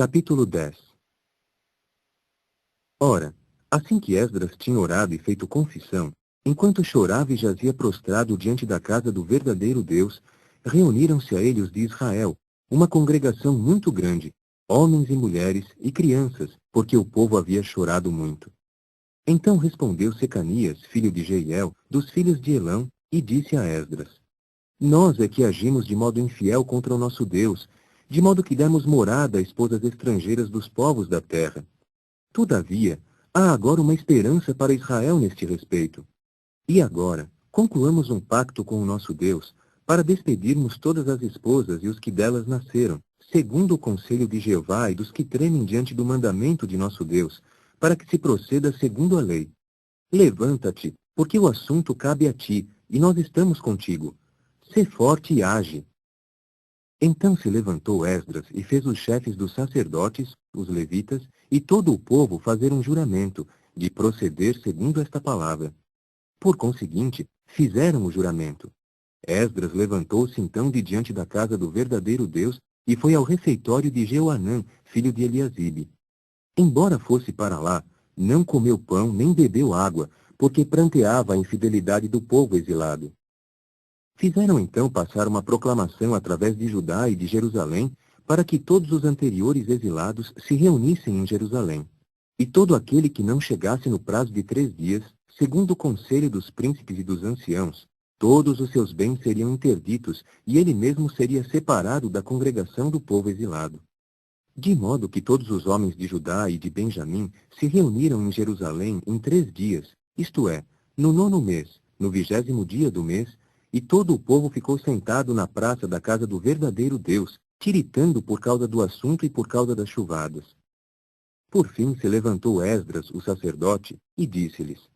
Capítulo 10. Ora, assim que Esdras tinha orado e feito confissão, enquanto chorava e jazia prostrado diante da casa do verdadeiro Deus, reuniram-se a ele os de Israel, uma congregação muito grande, homens e mulheres e crianças, porque o povo havia chorado muito. Então respondeu Secanias, filho de Jeiel, dos filhos de Elão, e disse a Esdras: Nós é que agimos de modo infiel contra o nosso Deus, de modo que demos morada a esposas estrangeiras dos povos da terra. Todavia, há agora uma esperança para Israel neste respeito. E agora, concluamos um pacto com o nosso Deus, para despedirmos todas as esposas e os que delas nasceram, segundo o conselho de Jeová e dos que tremem diante do mandamento de nosso Deus, para que se proceda segundo a lei. Levanta-te, porque o assunto cabe a ti, e nós estamos contigo. Sê forte e age. Então se levantou Esdras e fez os chefes dos sacerdotes, os levitas, e todo o povo fazer um juramento, de proceder segundo esta palavra. Por conseguinte, fizeram o juramento. Esdras levantou-se então de diante da casa do verdadeiro Deus, e foi ao refeitório de Jeoanã, filho de Eliasibe. Embora fosse para lá, não comeu pão nem bebeu água, porque pranteava a infidelidade do povo exilado. Fizeram então passar uma proclamação através de Judá e de Jerusalém, para que todos os anteriores exilados se reunissem em Jerusalém. E todo aquele que não chegasse no prazo de 3 dias, segundo o conselho dos príncipes e dos anciãos, todos os seus bens seriam interditos, e ele mesmo seria separado da congregação do povo exilado. De modo que todos os homens de Judá e de Benjamim se reuniram em Jerusalém em 3 dias, isto é, no 9º mês, no 20º dia do mês, e todo o povo ficou sentado na praça da casa do verdadeiro Deus, tiritando por causa do assunto e por causa das chuvadas. Por fim se levantou Esdras, o sacerdote, e disse-lhes: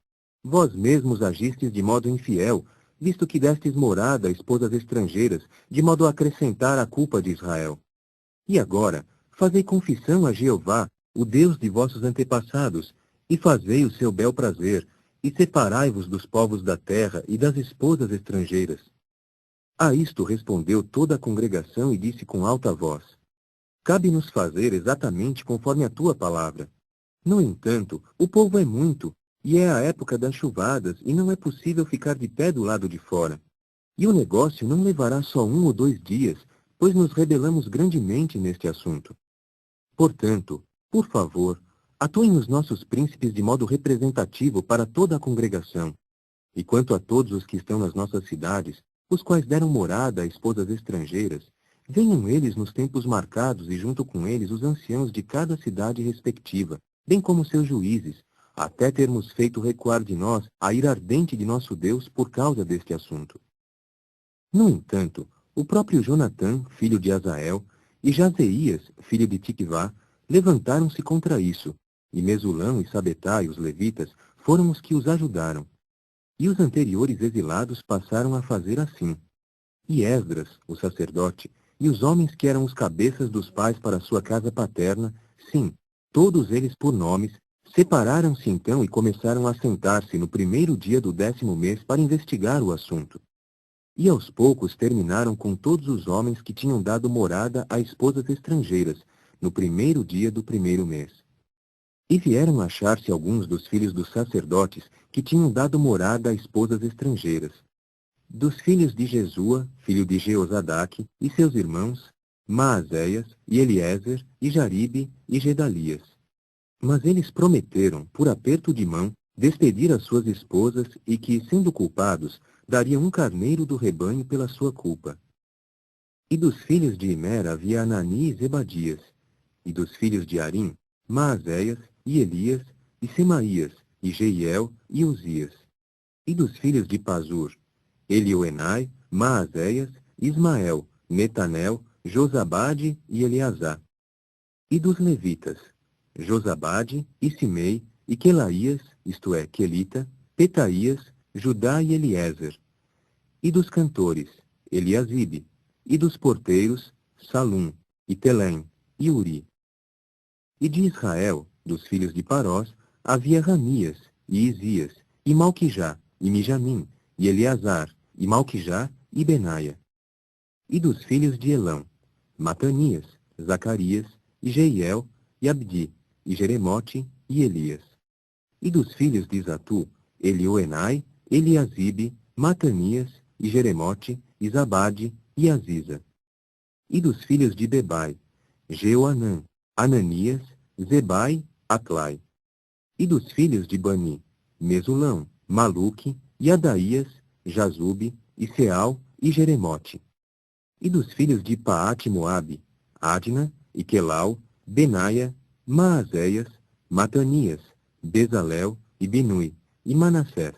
Vós mesmos agistes de modo infiel, visto que destes morada a esposas estrangeiras, de modo a acrescentar a culpa de Israel. E agora, fazei confissão a Jeová, o Deus de vossos antepassados, e fazei o seu bel prazer, e separai-vos dos povos da terra e das esposas estrangeiras. A isto respondeu toda a congregação e disse com alta voz: Cabe-nos fazer exatamente conforme a tua palavra. No entanto, o povo é muito, e é a época das chuvadas, e não é possível ficar de pé do lado de fora. E o negócio não levará só 1 ou 2 dias, pois nos rebelamos grandemente neste assunto. Portanto, por favor, atuem os nossos príncipes de modo representativo para toda a congregação. E quanto a todos os que estão nas nossas cidades, os quais deram morada a esposas estrangeiras, venham eles nos tempos marcados e junto com eles os anciãos de cada cidade respectiva, bem como seus juízes, até termos feito recuar de nós a ira ardente de nosso Deus por causa deste assunto. No entanto, o próprio Jonatã, filho de Azael, e Jazeías, filho de Tiquivá, levantaram-se contra isso, e Mesulão e Sabetai, os levitas, foram os que os ajudaram. E os anteriores exilados passaram a fazer assim. E Esdras, o sacerdote, e os homens que eram os cabeças dos pais para sua casa paterna, sim, todos eles por nomes, separaram-se então e começaram a sentar-se no 1º dia do 10º mês para investigar o assunto. E aos poucos terminaram com todos os homens que tinham dado morada a esposas estrangeiras, no 1º dia do 1º mês. E vieram achar-se alguns dos filhos dos sacerdotes que tinham dado morada a esposas estrangeiras. Dos filhos de Jesua, filho de Jeozadaque, e seus irmãos, Maazéias, e Eliezer, e Jaribe, e Gedalias. Mas eles prometeram, por aperto de mão, despedir as suas esposas e que, sendo culpados, dariam um carneiro do rebanho pela sua culpa. E dos filhos de Imer havia Anani e Zebadias. E dos filhos de Arim, Maazéias, e Elias, e Semaías, e Jeiel, e Uzias. E dos filhos de Pazur, Elioenai, Maazéias, Ismael, Netanel, Josabade e Eleazar. E dos levitas, Josabade, e Simei, e Quelaías, isto é, Quelita, Petaías, Judá e Eliezer. E dos cantores, Eliasibe. E dos porteiros, Salum, e Telém, e Uri. E de Israel, dos filhos de Parós, havia Ramias, e Isias, e Malquijá, e Mijamim, e Eleazar, e Malquijá, e Benaia. E dos filhos de Elão, Matanias, Zacarias, e Jeiel, e Abdi, e Jeremote, e Elias. E dos filhos de Zatu, Elioenai, Eliasibe, Matanias, e Jeremote, e Zabade, e Aziza. E dos filhos de Bebai, Jeoanã, Ananias, Zebai, Atlai. E dos filhos de Bani, Mesulão, Maluque, e Adaías, Jazube, e Seal, e Jeremote. E dos filhos de Paate-Moabe, Adna, e Quelau, Benaia, Maazéias, Matanias, Bezalel, e Binui, e Manassés.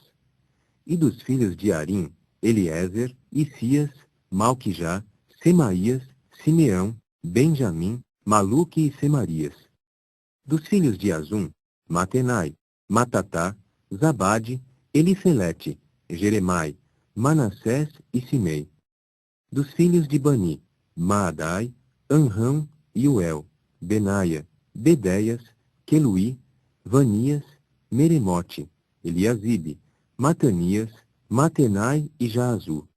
E dos filhos de Arim, Eliezer, Isias, Malquijá, Semaías, Simeão, Benjamim, Maluque e Semarias. Dos filhos de Azum, Matenai, Matatá, Zabade, Elifelete, Jeremai, Manassés e Simei. Dos filhos de Bani, Maadai, Anrão e Uel, Benaia, Bedéias, Queluí, Vanias, Meremote, Eliasibe, Matanias, Matenai e Jaazu.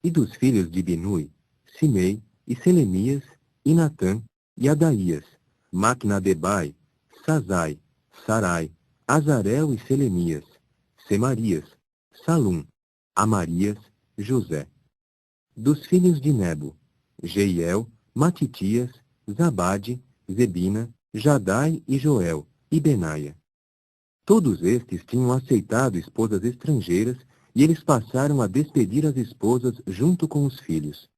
E dos filhos de Binui, Simei, e Selemias, e Natã, e Adaías, Macnadebai, Sazai, Sarai, Azarel e Selemias, Semarias, Salum, Amarias, José. Dos filhos de Nebo, Jeiel, Matitias, Zabade, Zebina, Jadai e Joel, e Benaia. Todos estes tinham aceitado esposas estrangeiras, e eles passaram a despedir as esposas junto com os filhos.